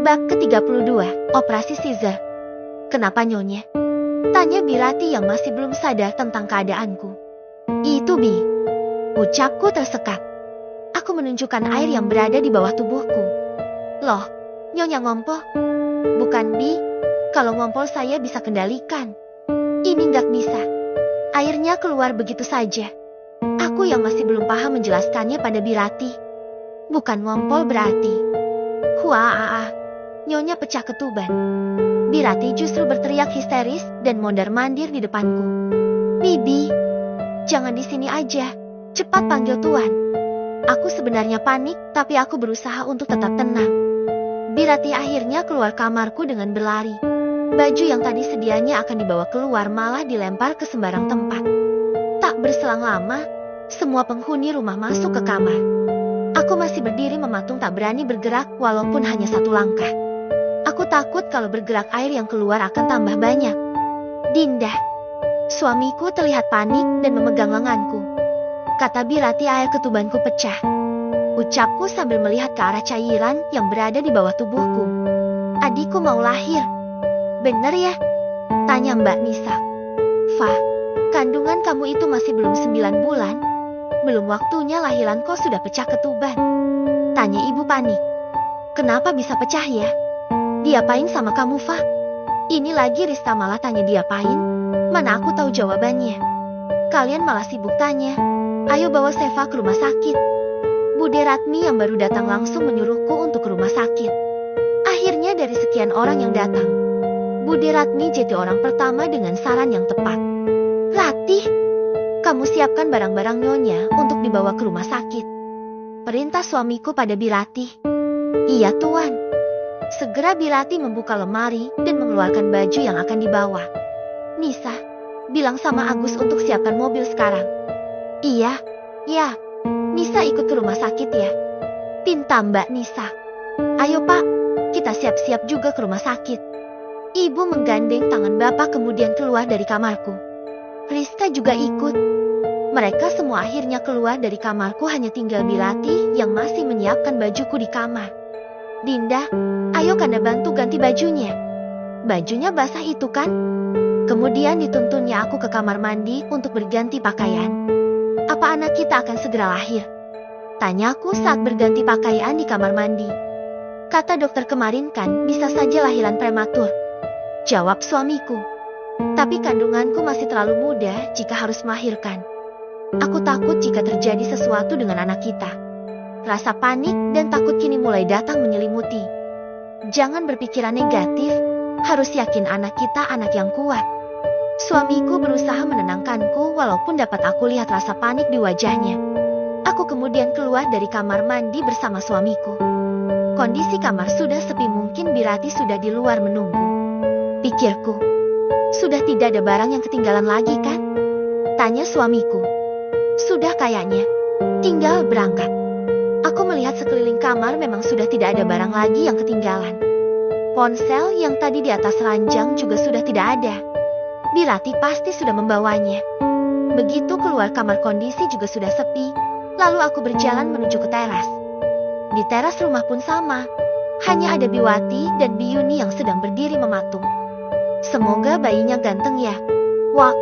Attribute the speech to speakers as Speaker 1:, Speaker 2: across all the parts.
Speaker 1: Bab ke-32, Operasi Caesar. Kenapa Nyonya? Tanya Birati yang masih belum sadar tentang keadaanku. Itu Bi. Ucapku tersekat. Aku menunjukkan air yang berada di bawah tubuhku. Loh, Nyonya ngompol? Bukan Bi, kalau ngompol saya bisa kendalikan. Ini nggak bisa. Airnya keluar begitu saja. Aku yang masih belum paham menjelaskannya pada Birati. Bukan ngompol berarti. Huaa, Nyonya pecah ketuban. Birati justru berteriak histeris dan mondar-mandir di depanku. Bibi, jangan di sini aja. Cepat panggil Tuan. Aku sebenarnya panik, tapi aku berusaha untuk tetap tenang. Birati akhirnya keluar kamarku dengan berlari. Baju yang tadi sedianya akan dibawa keluar malah dilempar ke sembarang tempat. Tak berselang lama, semua penghuni rumah masuk ke kamar. Aku masih berdiri mematung tak berani bergerak walaupun hanya satu langkah. Aku takut kalau bergerak air yang keluar akan tambah banyak. Dinda. Suamiku terlihat panik dan memegang lenganku. Kata Birati air ketubanku pecah. Ucapku sambil melihat ke arah cairan yang berada di bawah tubuhku. Adikku mau lahir. Bener ya? Tanya Mbak Nisa. Fa, kandungan kamu itu masih belum 9 bulan. Belum waktunya lahiran kok sudah pecah ketuban. Tanya ibu panik. Kenapa bisa pecah ya? Diapain sama kamu, Fa? Ini lagi Rista malah tanya diapain? Mana aku tahu jawabannya. Kalian malah sibuk tanya. Ayo bawa Seva ke rumah sakit. Bude Ratmi yang baru datang langsung menyuruhku untuk ke rumah sakit. Akhirnya dari sekian orang yang datang, Bude Ratmi jadi orang pertama dengan saran yang tepat. Ratih, kamu siapkan barang-barang Nyonya untuk dibawa ke rumah sakit. Perintah suamiku pada Birati. Iya Tuan. Segera Birati membuka lemari dan mengeluarkan baju yang akan dibawa. Nisa, bilang sama Agus untuk siapkan mobil sekarang. Iya, ya. Nisa ikut ke rumah sakit ya. Pinta Mbak Nisa. Ayo Pak, kita siap-siap juga ke rumah sakit. Ibu menggandeng tangan Bapak kemudian keluar dari kamarku. Rizka juga ikut. Mereka semua akhirnya keluar dari kamarku, hanya tinggal Birati yang masih menyiapkan bajuku di kamar. Dinda, ayo Kanda bantu ganti bajunya. Bajunya basah itu kan? Kemudian dituntunnya aku ke kamar mandi untuk berganti pakaian. Apa anak kita akan segera lahir? Tanyaku saat berganti pakaian di kamar mandi. Kata dokter kemarin kan bisa saja lahiran prematur. Jawab suamiku. Tapi kandunganku masih terlalu muda jika harus melahirkan. Aku takut jika terjadi sesuatu dengan anak kita. Rasa panik dan takut kini mulai datang menyelimuti. Jangan berpikiran negatif, harus yakin anak kita anak yang kuat. Suamiku berusaha menenangkanku walaupun dapat aku lihat rasa panik di wajahnya. Aku kemudian keluar dari kamar mandi bersama suamiku. Kondisi kamar sudah sepi, mungkin Birati sudah di luar menunggu. Pikirku, sudah tidak ada barang yang ketinggalan lagi kan? Tanya suamiku. Sudah kayaknya, tinggal berangkat. Aku melihat sekeliling kamar memang sudah tidak ada barang lagi yang ketinggalan. Ponsel yang tadi di atas ranjang juga sudah tidak ada. Birati pasti sudah membawanya. Begitu keluar kamar kondisi juga sudah sepi. Lalu aku berjalan menuju ke teras. Di teras rumah pun sama. Hanya ada Biwati dan Biyuni yang sedang berdiri mematung. Semoga bayinya ganteng ya. Wah,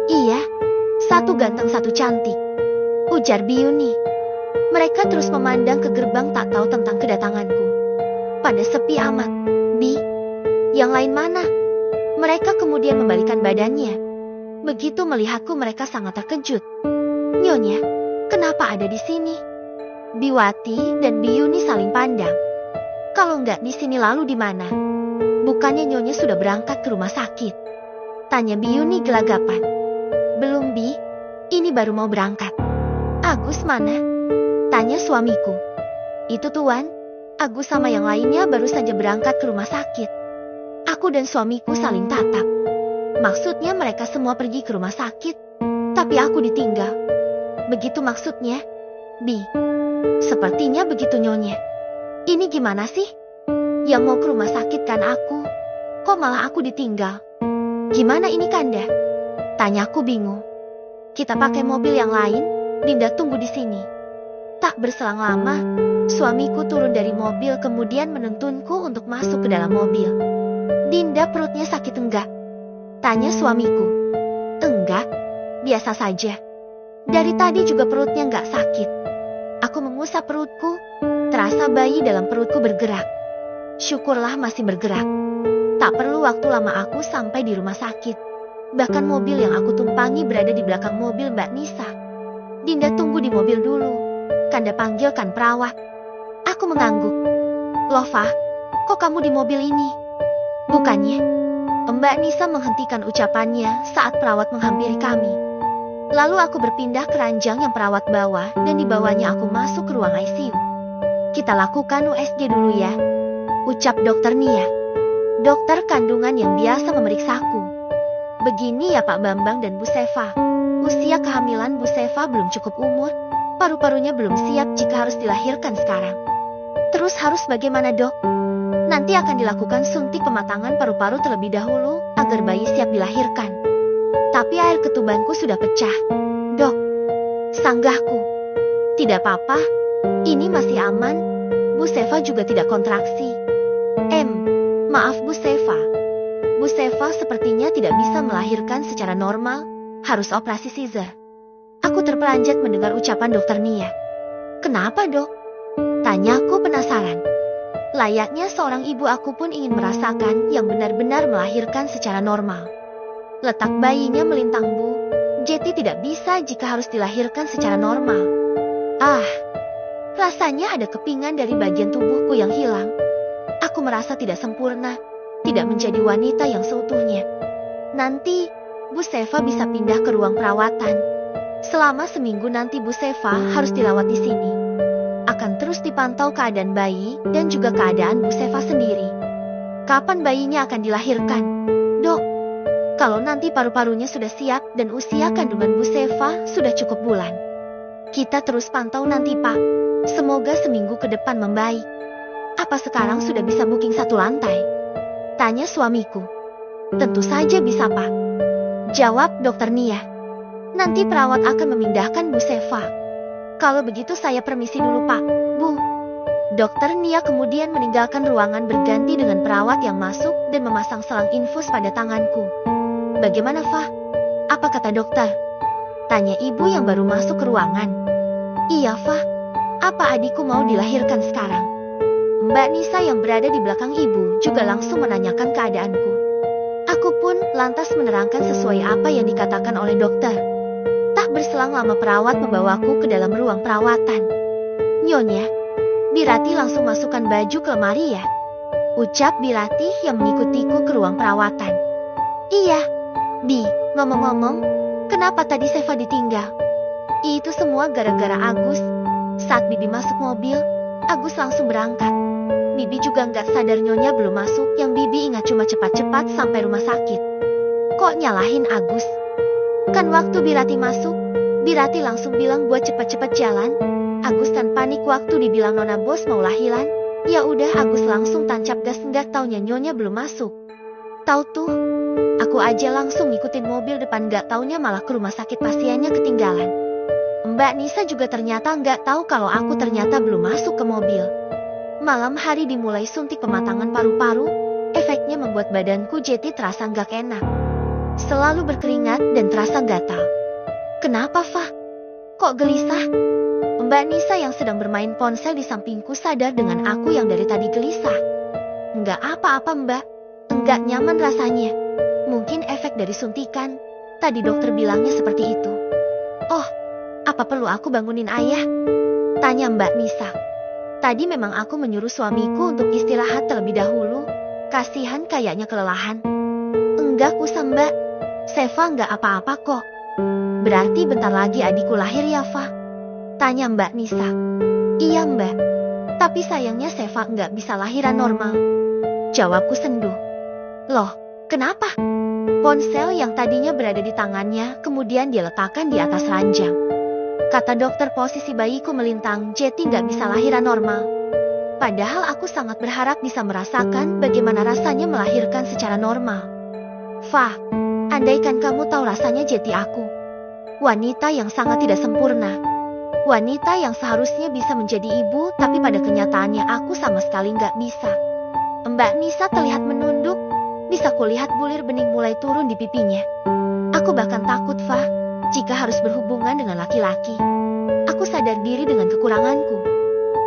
Speaker 1: iya. Satu ganteng satu cantik. Ujar Biyuni. Mereka terus memandang ke gerbang tak tahu tentang kedatanganku. Pada sepi amat. Bi, yang lain mana? Mereka kemudian membalikan badannya. Begitu melihatku mereka sangat terkejut. Nyonya, kenapa ada di sini? Biwati dan Biyuni saling pandang. Kalau nggak di sini lalu di mana? Bukannya Nyonya sudah berangkat ke rumah sakit? Tanya Biyuni gelagapan. Belum Bi, ini baru mau berangkat. Agus mana? Tanya suamiku. Itu Tuan, Agus sama yang lainnya baru saja berangkat ke rumah sakit. Aku dan suamiku saling tatap. Maksudnya mereka semua pergi ke rumah sakit, tapi aku ditinggal. Begitu maksudnya? Bi, sepertinya begitu Nyonya. Ini gimana sih? Yang mau ke rumah sakit kan aku. Kok malah aku ditinggal? Gimana ini Kanda? Tanyaku bingung. Kita pakai mobil yang lain, Dinda tunggu di sini. Tak berselang lama, suamiku turun dari mobil kemudian menuntunku untuk masuk ke dalam mobil. Dinda, perutnya sakit enggak? Tanya suamiku. Enggak, biasa saja. Dari tadi juga perutnya enggak sakit. Aku mengusap perutku, terasa bayi dalam perutku bergerak. Syukurlah masih bergerak. Tak perlu waktu lama aku sampai di rumah sakit. Bahkan mobil yang aku tumpangi berada di belakang mobil Mbak Nisa. Dinda, tunggu di mobil dulu. Kanda panggilkan perawat. Aku mengangguk. Loh Fah, kok kamu di mobil ini? Bukannya. Mbak Nisa menghentikan ucapannya saat perawat menghampiri kami. Lalu aku berpindah ke ranjang yang perawat bawa dan dibawanya aku masuk ke ruang ICU. Kita lakukan USG dulu ya, ucap dokter Nia. Dokter kandungan yang biasa memeriksaku. Begini ya Pak Bambang dan Bu Seva. Usia kehamilan Bu Seva belum cukup umur. Paru-parunya belum siap jika harus dilahirkan sekarang. Terus harus bagaimana dok? Nanti akan dilakukan suntik pematangan paru-paru terlebih dahulu agar bayi siap dilahirkan. Tapi air ketubanku sudah pecah. Dok, sanggahku. Tidak apa-apa, ini masih aman. Bu Seva juga tidak kontraksi. Maaf Bu Seva. Bu Seva sepertinya tidak bisa melahirkan secara normal, harus operasi caesar. Aku terperanjat mendengar ucapan dokter Nia. Kenapa dok? Tanyaku penasaran. Layaknya seorang ibu, aku pun ingin merasakan yang benar-benar melahirkan secara normal. Letak bayinya melintang Bu. Jeti tidak bisa jika harus dilahirkan secara normal. Rasanya ada kepingan dari bagian tubuhku yang hilang. Aku merasa tidak sempurna, tidak menjadi wanita yang seutuhnya. Nanti Bu Seva bisa pindah ke ruang perawatan. Selama seminggu nanti Bu Seva harus dirawat di sini. Akan terus dipantau keadaan bayi dan juga keadaan Bu Seva sendiri. Kapan bayinya akan dilahirkan? Dok, kalau nanti paru-parunya sudah siap dan usia kandungan Bu Seva sudah cukup bulan. Kita terus pantau nanti Pak. Semoga seminggu ke depan membaik. Apa sekarang sudah bisa booking 1 lantai? Tanya suamiku. Tentu saja bisa Pak, jawab dokter Nia. Nanti perawat akan memindahkan Bu Seva. Kalau begitu saya permisi dulu Pak, Bu. Dokter Nia kemudian meninggalkan ruangan berganti dengan perawat yang masuk dan memasang selang infus pada tanganku. Bagaimana Fah? Apa kata dokter? Tanya ibu yang baru masuk ke ruangan. Iya Fah, apa adikku mau dilahirkan sekarang? Mbak Nisa yang berada di belakang ibu juga langsung menanyakan keadaanku. Aku pun lantas menerangkan sesuai apa yang dikatakan oleh dokter. Tak berselang lama perawat membawaku ke dalam ruang perawatan. Nyonya, Birati langsung masukkan baju ke lemari ya, ucap Birati yang mengikutiku ke ruang perawatan. Iya, Bi, ngomong-ngomong, kenapa tadi Seva ditinggal? Itu semua gara-gara Agus. Saat Bibi masuk mobil, Agus langsung berangkat. Bibi juga nggak sadar Nyonya belum masuk, yang Bibi ingat cuma cepat-cepat sampai rumah sakit. Kok nyalahin Agus? Kan waktu Birati masuk, Birati langsung bilang buat cepat-cepat jalan. Agus kan panik waktu dibilang Nona Bos mau lahiran. Ya udah Agus langsung tancap gas, nggak taunya Nyonya belum masuk. Tahu tuh, aku aja langsung ngikutin mobil depan, nggak taunya malah ke rumah sakit pasiennya ketinggalan. Mbak Nisa juga ternyata nggak tahu kalau aku ternyata belum masuk ke mobil. Malam hari dimulai suntik pematangan paru-paru, efeknya membuat badanku jadi terasa nggak enak. Selalu berkeringat dan terasa gatal. Kenapa, Fah? Kok gelisah? Mbak Nisa yang sedang bermain ponsel di sampingku sadar dengan aku yang dari tadi gelisah. Enggak apa-apa, Mbak. Enggak nyaman rasanya. Mungkin efek dari suntikan. Tadi dokter bilangnya seperti itu. Oh, apa perlu aku bangunin ayah? Tanya Mbak Nisa. Tadi memang aku menyuruh suamiku untuk istirahat terlebih dahulu. Kasihan kayaknya kelelahan. Enggak usah Mbak. Seva enggak apa-apa kok. Berarti bentar lagi adikku lahir ya, Fah? Tanya Mbak Nisa. Iya Mbak. Tapi sayangnya Seva enggak bisa lahiran normal. Jawabku senduh. Loh, kenapa? Ponsel yang tadinya berada di tangannya kemudian dia letakkan di atas ranjang. Kata dokter posisi bayiku melintang, jadi nggak bisa lahiran normal. Padahal aku sangat berharap bisa merasakan bagaimana rasanya melahirkan secara normal. Fah, andaikan kamu tahu rasanya jadi aku. Wanita yang sangat tidak sempurna. Wanita yang seharusnya bisa menjadi ibu, tapi pada kenyataannya aku sama sekali nggak bisa. Mbak Nisa terlihat menunduk. Bisa kulihat bulir bening mulai turun di pipinya. Aku bahkan takut, Fah, jika harus berhubungan dengan laki-laki. Aku sadar diri dengan kekuranganku.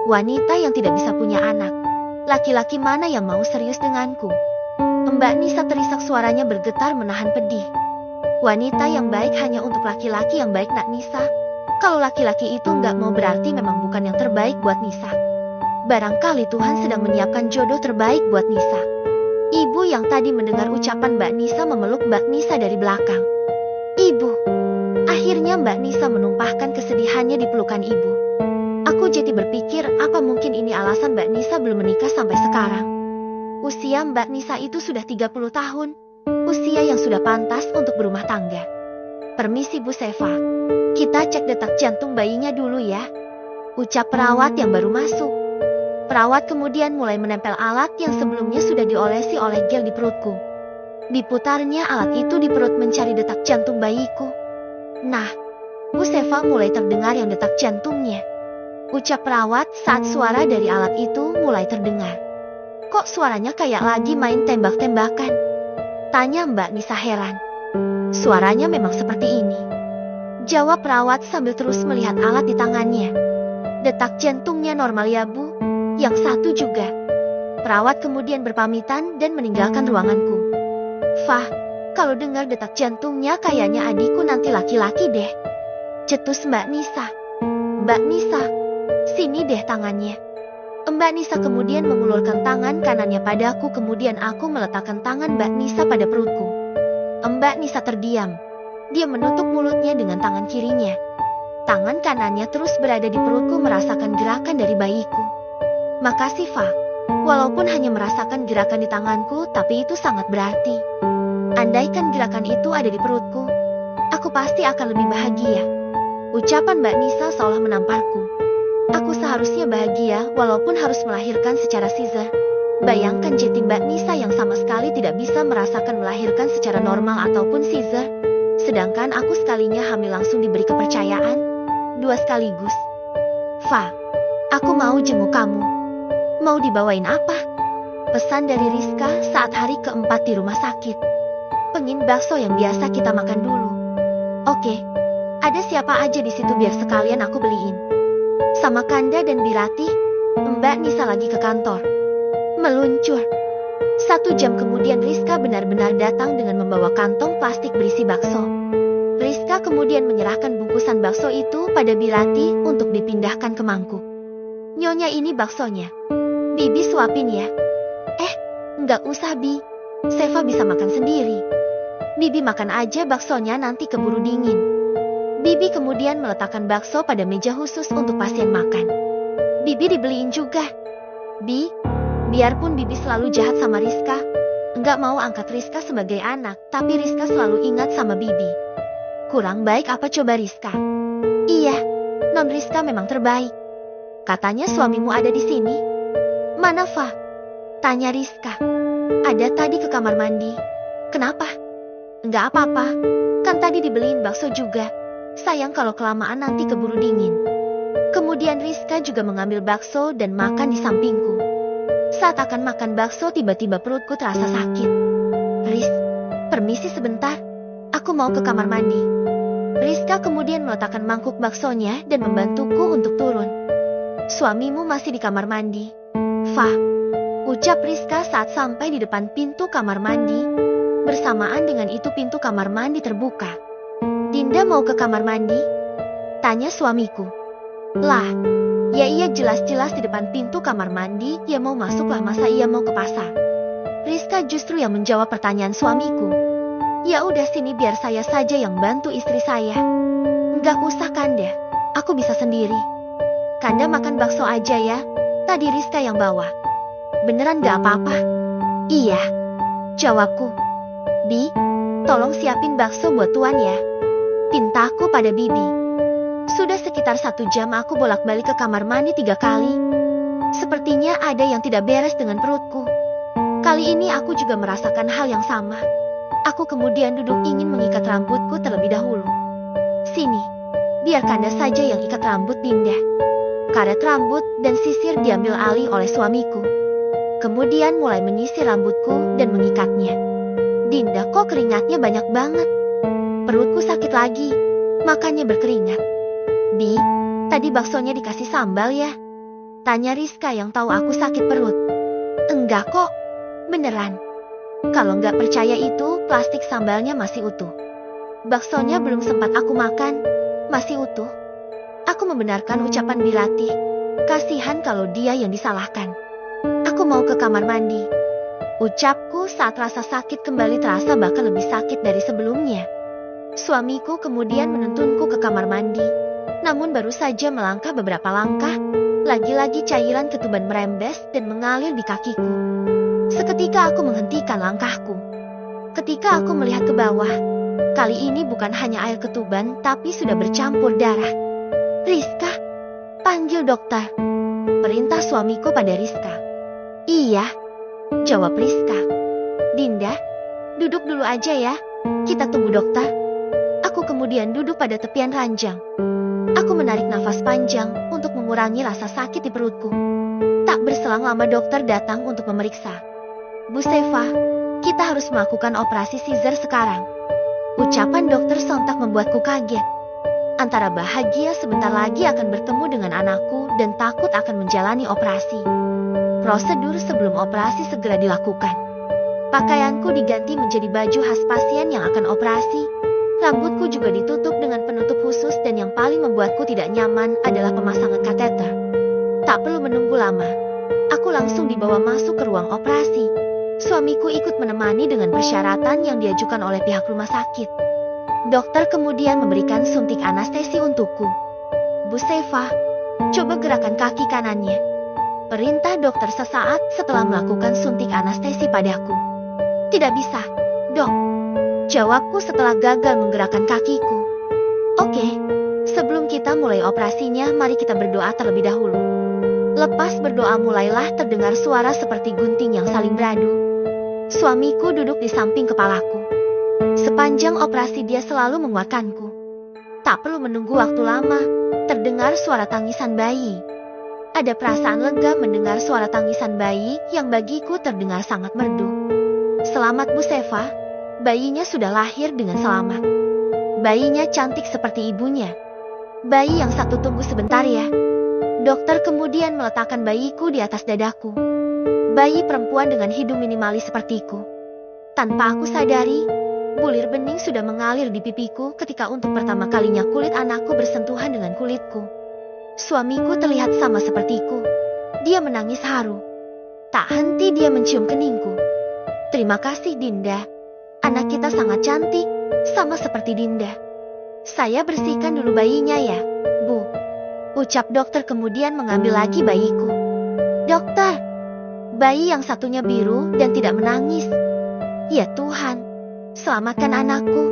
Speaker 1: Wanita yang tidak bisa punya anak. Laki-laki mana yang mau serius denganku? Mbak Nisa terisak, suaranya bergetar menahan pedih. Wanita yang baik hanya untuk laki-laki yang baik, Nak Nisa. Kalau laki-laki itu nggak mau berarti memang bukan yang terbaik buat Nisa. Barangkali Tuhan sedang menyiapkan jodoh terbaik buat Nisa. Ibu yang tadi mendengar ucapan Mbak Nisa memeluk Mbak Nisa dari belakang. Ibu. Akhirnya Mbak Nisa menumpahkan kesedihannya di pelukan ibu. Aku jadi berpikir apa mungkin ini alasan Mbak Nisa belum menikah sampai sekarang. Usia Mbak Nisa itu sudah 30 tahun. Usia yang sudah pantas untuk berumah tangga. Permisi Bu Seva. Kita cek detak jantung bayinya dulu ya. Ucap perawat yang baru masuk. Perawat kemudian mulai menempel alat yang sebelumnya sudah diolesi oleh gel di perutku. Diputarnya alat itu di perut mencari detak jantung bayiku. Nah, Bu Seva mulai terdengar yang detak jantungnya. Ucap perawat saat suara dari alat itu mulai terdengar. Kok suaranya kayak lagi main tembak-tembakan? Tanya Mbak Nisa heran. Suaranya memang seperti ini. Jawab perawat sambil terus melihat alat di tangannya. Detak jantungnya normal ya Bu. Yang satu juga. Perawat kemudian berpamitan dan meninggalkan ruanganku. Fah, kalau dengar detak jantungnya kayaknya adikku nanti laki-laki deh. Cetus Mbak Nisa. Mbak Nisa, sini deh tangannya. Mbak Nisa kemudian mengulurkan tangan kanannya padaku, kemudian aku meletakkan tangan Mbak Nisa pada perutku. Mbak Nisa terdiam. Dia menutup mulutnya dengan tangan kirinya. Tangan kanannya terus berada di perutku merasakan gerakan dari bayiku. Makasih, Fa. Walaupun hanya merasakan gerakan di tanganku, tapi itu sangat berarti. Andaikan gerakan itu ada di perutku, aku pasti akan lebih bahagia. Ucapan Mbak Nisa seolah menamparku. Aku seharusnya bahagia walaupun harus melahirkan secara caesar. Bayangkan jeti Mbak Nisa yang sama sekali tidak bisa merasakan melahirkan secara normal ataupun caesar. Sedangkan aku sekalinya hamil langsung diberi kepercayaan. Dua sekaligus. Fa, aku mau jenguk kamu. Mau dibawain apa? Pesan dari Rizka saat hari keempat di rumah sakit. Pengen bakso yang biasa kita makan dulu. Oke, ada siapa aja di situ biar sekalian aku beliin. Sama Kanda dan Birati, Mbak Nisa lagi ke kantor. Meluncur. 1 jam kemudian Rizka benar-benar datang dengan membawa kantong plastik berisi bakso. Rizka kemudian menyerahkan bungkusan bakso itu pada Birati untuk dipindahkan ke mangkuk. Nyonya, ini baksonya. Bibi suapin ya. Nggak usah Bi. Seva bisa makan sendiri. Bibi makan aja baksonya, nanti keburu dingin. Bibi kemudian meletakkan bakso pada meja khusus untuk pasien makan. Bibi dibeliin juga. Bi, biarpun Bibi selalu jahat sama Rizka, nggak mau angkat Rizka sebagai anak, tapi Rizka selalu ingat sama Bibi. Kurang baik apa coba Rizka? Iya, Non Rizka memang terbaik. Katanya suamimu ada di sini. Mana, Fa? Tanya Rizka. Ada tadi ke kamar mandi. Kenapa? Nggak apa-apa, kan tadi dibeliin bakso juga. Sayang kalau kelamaan nanti keburu dingin. Kemudian Rizka juga mengambil bakso dan makan di sampingku. Saat akan makan bakso, tiba-tiba perutku terasa sakit. Riz, permisi sebentar. Aku mau ke kamar mandi. Rizka kemudian meletakkan mangkuk baksonya dan membantuku untuk turun. Suamimu masih di kamar mandi. Fa, ucap Rizka saat sampai di depan pintu kamar mandi. Bersamaan dengan itu pintu kamar mandi terbuka. Dinda mau ke kamar mandi? Tanya suamiku. Lah, ya iya, jelas-jelas di depan pintu kamar mandi, ya mau masuklah, masa ia mau ke pasar? Rizka justru yang menjawab pertanyaan suamiku. Ya udah, sini biar saya saja yang bantu istri saya. Enggak usah Kanda, aku bisa sendiri. Kanda makan bakso aja ya, tadi Rizka yang bawa. Beneran gak apa-apa? Iya, jawabku. Bi, tolong siapin bakso buat tuan ya. Pintaku pada Bibi. Sudah sekitar 1 jam aku bolak-balik ke kamar mandi 3 kali. Sepertinya ada yang tidak beres dengan perutku. Kali ini aku juga merasakan hal yang sama. Aku kemudian duduk ingin mengikat rambutku terlebih dahulu. Sini, Biar Kanda saja yang ikat rambut Dinda. Karet rambut dan sisir diambil alih oleh suamiku. Kemudian mulai menyisir rambutku dan mengikatnya. Dinda, kok keringatnya banyak banget? Perutku sakit lagi, makanya berkeringat. Bi, tadi baksonya dikasih sambal ya? Tanya Rizka yang tahu aku sakit perut. Enggak kok, beneran. Kalau nggak percaya itu, plastik sambalnya masih utuh. Baksonya belum sempat aku makan, masih utuh. Aku membenarkan ucapan Birati. Kasihan kalau dia yang disalahkan. Aku mau ke kamar mandi. Ucapku saat rasa sakit kembali terasa bahkan lebih sakit dari sebelumnya. Suamiku kemudian menuntunku ke kamar mandi. Namun baru saja melangkah beberapa langkah, lagi-lagi cairan ketuban merembes dan mengalir di kakiku. Seketika aku menghentikan langkahku. Ketika aku melihat ke bawah, kali ini bukan hanya air ketuban tapi sudah bercampur darah. Rizka, panggil dokter. Perintah suamiku pada Rizka. Iya, jawab Rizka. Dinda, duduk dulu aja ya, kita tunggu dokter. Aku kemudian duduk pada tepian ranjang. Aku menarik nafas panjang untuk mengurangi rasa sakit di perutku. Tak berselang lama dokter datang untuk memeriksa. Bu Seva, kita harus melakukan operasi Caesar sekarang. Ucapan dokter sontak membuatku kaget. Antara bahagia sebentar lagi akan bertemu dengan anakku dan takut akan menjalani operasi. Prosedur sebelum operasi segera dilakukan. Pakaianku diganti menjadi baju khas pasien yang akan operasi. Rambutku juga ditutup dengan penutup khusus dan yang paling membuatku tidak nyaman adalah pemasangan kateter. Tak perlu menunggu lama. Aku langsung dibawa masuk ke ruang operasi. Suamiku ikut menemani dengan persyaratan yang diajukan oleh pihak rumah sakit. Dokter kemudian memberikan suntik anestesi untukku. Bu Seva, coba gerakan kaki kanannya. Perintah dokter sesaat setelah melakukan suntik anestesi padaku. Tidak bisa, dok. Jawabku setelah gagal menggerakkan kakiku. Oke, sebelum kita mulai operasinya, mari kita berdoa terlebih dahulu. Lepas berdoa mulailah terdengar suara seperti gunting yang saling beradu. Suamiku duduk di samping kepalaku. Sepanjang operasi dia selalu menguatkanku. Tak perlu menunggu waktu lama, terdengar suara tangisan bayi. Ada perasaan lega mendengar suara tangisan bayi yang bagiku terdengar sangat merdu. Selamat Bu Seva, bayinya sudah lahir dengan selamat. Bayinya cantik seperti ibunya. Bayi yang satu tunggu sebentar ya. Dokter kemudian meletakkan bayiku di atas dadaku. Bayi perempuan dengan hidung minimalis sepertiku. Tanpa aku sadari, bulir bening sudah mengalir di pipiku ketika untuk pertama kalinya kulit anakku bersentuhan dengan kulitku. Suamiku terlihat sama sepertiku. Dia menangis haru. Tak henti dia mencium keningku. Terima kasih Dinda. Anak kita sangat cantik, sama seperti Dinda. Saya bersihkan dulu bayinya ya, Bu. Ucap dokter kemudian mengambil lagi bayiku. Dokter, bayi yang satunya biru dan tidak menangis. Ya Tuhan, selamatkan anakku.